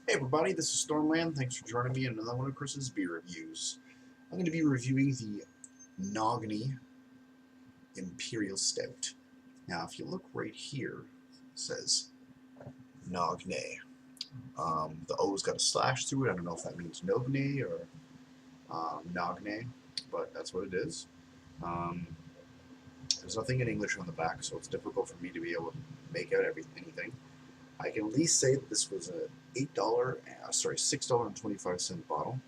Hey everybody, this is Stormland. Thanks for joining me in another one of Chris's beer reviews. I'm going to be reviewing the Nogne Imperial Stout. Now, if you look right here, it says Nogne. The O's got a slash through it. I don't know if that means Nogne or Nogne, but that's what it is. Um, there's nothing in English on the back, so it's difficult for me to be able to make out anything. I can at least say that this was a $6.25 bottle.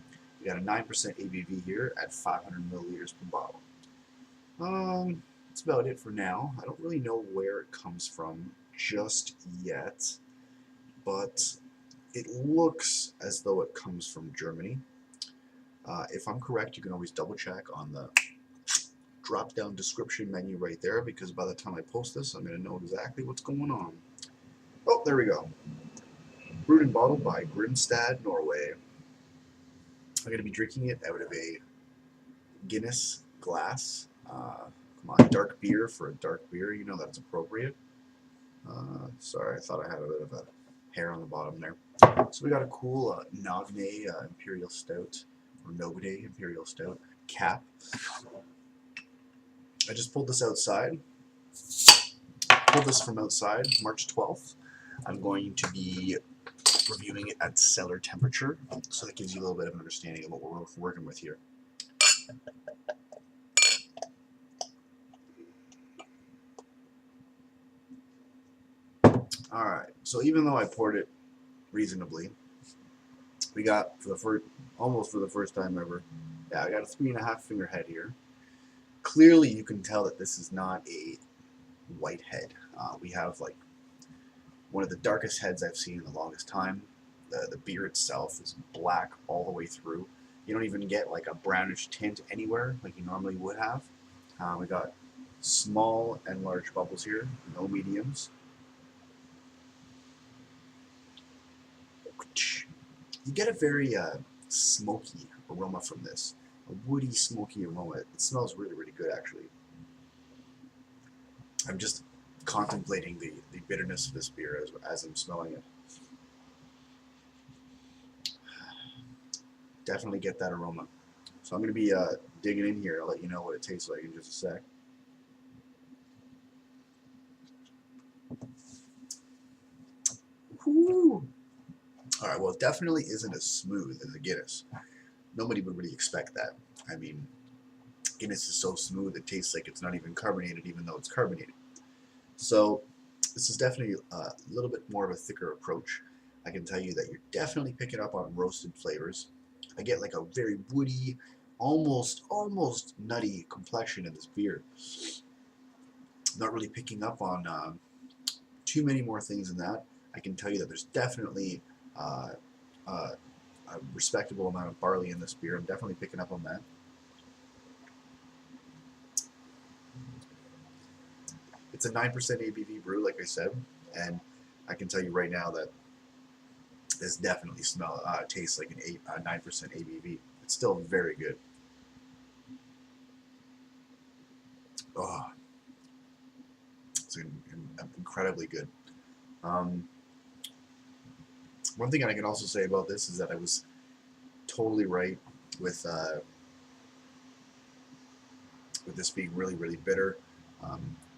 We got a 9% ABV here at 500 milliliters per bottle. That's about it for now. I don't really know where it comes from just yet, but it looks as though it comes from Germany. If I'm correct, you can always double check on the drop-down description menu right there, because by the time I post this, I'm going to know exactly what's going on. Oh, there we go. Brewed and bottled by Grimstad, Norway. I'm going to be drinking it out of a Guinness glass. Come on, dark beer for a dark beer. You know that's appropriate. Sorry, I thought I had a bit of a hair on the bottom there. So we got a cool Nogne Imperial Stout, or Nogne Imperial Stout cap. I just pulled this outside. Pulled this from outside, March 12th. I'm going to be reviewing it at cellar temperature, so that gives you a little bit of an understanding of what we're working with here. Alright, so even though I poured it reasonably, we got, almost for the first time ever, I got a 3.5 finger head here. Clearly you can tell that this is not a white head. We have like one of the darkest heads I've seen in the longest time. The beer itself is black all the way through. You don't even get like a brownish tint anywhere like you normally would have. We got small and large bubbles here, no mediums. You get a very smoky aroma from this. A woody, smoky aroma. It smells really, really good, actually. I'm just contemplating the bitterness of this beer as I'm smelling it. Definitely get that aroma. So I'm going to be digging in here. I'll let you know what it tastes like in just a sec. Woo! Alright, well, it definitely isn't as smooth as a Guinness. Nobody would really expect that. I mean, Guinness is so smooth it tastes like it's not even carbonated, even though it's carbonated. So this is definitely a little bit more of a thicker approach. I can tell you that you're definitely picking up on roasted flavors. I get like a very woody, almost nutty complexion in this beer. Not really picking up on too many more things than that. I can tell you that there's definitely a respectable amount of barley in this beer. I'm definitely picking up on that. It's a 9% ABV brew, like I said, and I can tell you right now that this definitely tastes like a 9% ABV. It's still very good. Oh, it's incredibly good. Um, One thing I can also say about this is that I was totally right with this being really, really bitter.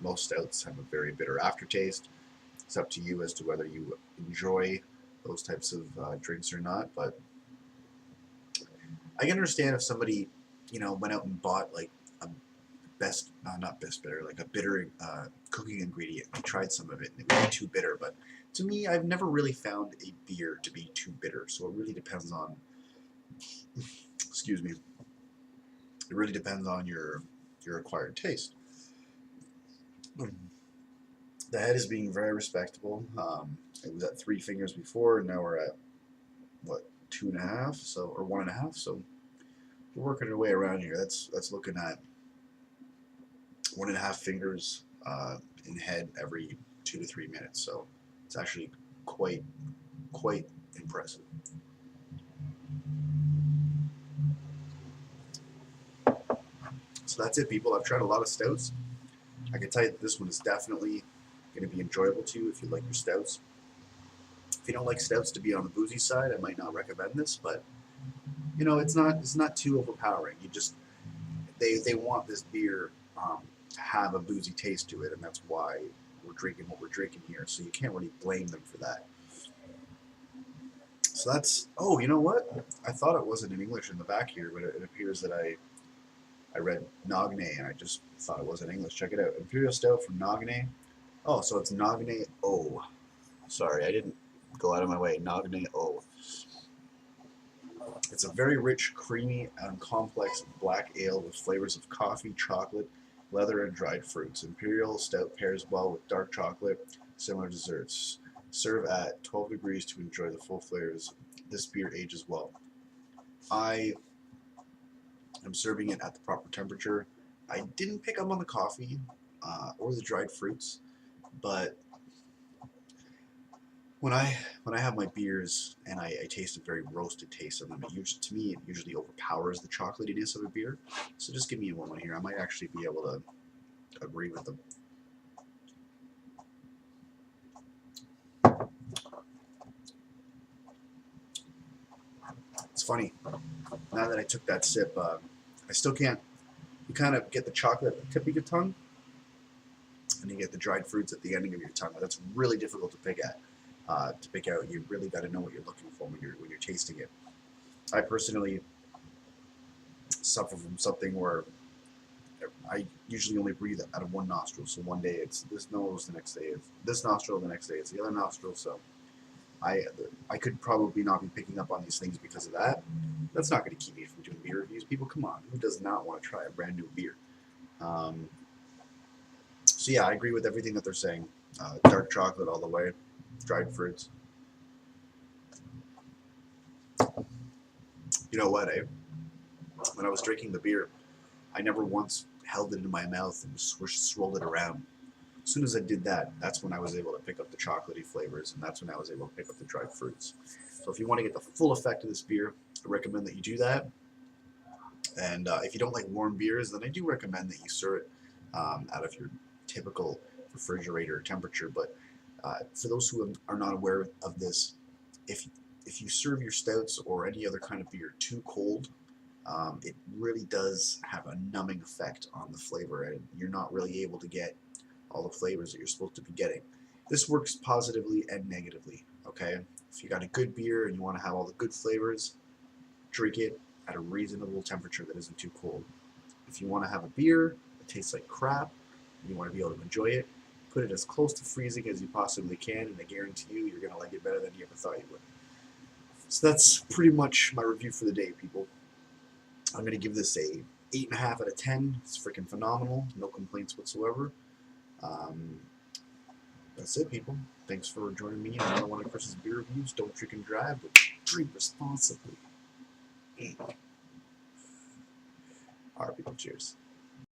Most stouts have a very bitter aftertaste. It's up to you as to whether you enjoy those types of drinks or not. But I can understand if somebody, went out and bought like a not best bitter, like a bitter cooking ingredient. I tried some of it and it would be too bitter. But to me, I've never really found a beer to be too bitter. So it really depends on, excuse me, it really depends on your acquired taste. The head is being very respectable. It was at 3 fingers before, and now we're at what, 2.5, so, or 1.5. So we're working our way around here. That's looking at 1.5 fingers in head every 2 to 3 minutes. So it's actually quite impressive. So that's it, people. I've tried a lot of stouts. I can tell you that this one is definitely going to be enjoyable to you if you like your stouts. If you don't like stouts to be on the boozy side, I might not recommend this, but you know, it's not too overpowering. You just they want this beer to have a boozy taste to it, and that's why we're drinking what we're drinking here. So you can't really blame them for that. So that's, oh, you know what? I thought it wasn't in English in the back here, but it appears that I read Nogne, and I just thought it was in English. Check it out. Imperial Stout from Nogne. Oh, so it's Nogne O. Sorry, I didn't go out of my way. Nogne O. It's a very rich, creamy, and complex black ale with flavors of coffee, chocolate, leather, and dried fruits. Imperial Stout pairs well with dark chocolate, similar desserts. Serve at 12 degrees to enjoy the full flavors. This beer ages well. I am serving it at the proper temperature. I didn't pick up on the coffee or the dried fruits, but when I have my beers and I taste a very roasted taste of them, to me it usually overpowers the chocolatiness of a beer. So just give me a moment here. I might actually be able to agree with them. It's funny. Now that I took that sip, I still can't. You kind of get the chocolate at the tip of your tongue, and you get the dried fruits at the ending of your tongue. That's really difficult to pick at. To pick out, you really got to know what you're looking for when you're tasting it. I personally suffer from something where I usually only breathe out of one nostril. So one day it's this nose, the next day it's this nostril, the next day it's the other nostril. So I could probably not be picking up on these things because of that. That's not going to keep me from doing beer reviews. People, come on, who does not want to try a brand new beer? So yeah, I agree with everything that they're saying. Dark chocolate all the way, dried fruits. You know what, eh? When I was drinking the beer, I never once held it in my mouth and swirled it around. As soon as I did that, that's when I was able to pick up the chocolatey flavors, and that's when I was able to pick up the dried fruits. So if you want to get the full effect of this beer, I recommend that you do that. And if you don't like warm beers, then I do recommend that you serve it out of your typical refrigerator temperature. But for those who are not aware of this, if you serve your stouts or any other kind of beer too cold, it really does have a numbing effect on the flavor, and you're not really able to get all the flavors that you're supposed to be getting. This works positively and negatively, okay? If you got a good beer and you want to have all the good flavors, drink it at a reasonable temperature that isn't too cold. If you want to have a beer that tastes like crap and you want to be able to enjoy it, put it as close to freezing as you possibly can, and I guarantee you, you're going to like it better than you ever thought you would. So that's pretty much my review for the day, people. I'm going to give this a 8.5 out of 10. It's freaking phenomenal. No complaints whatsoever. That's it, people. Thanks for joining me in another one of Chris's beer reviews. Don't drink and drive, but drink responsibly. All right, people. Cheers.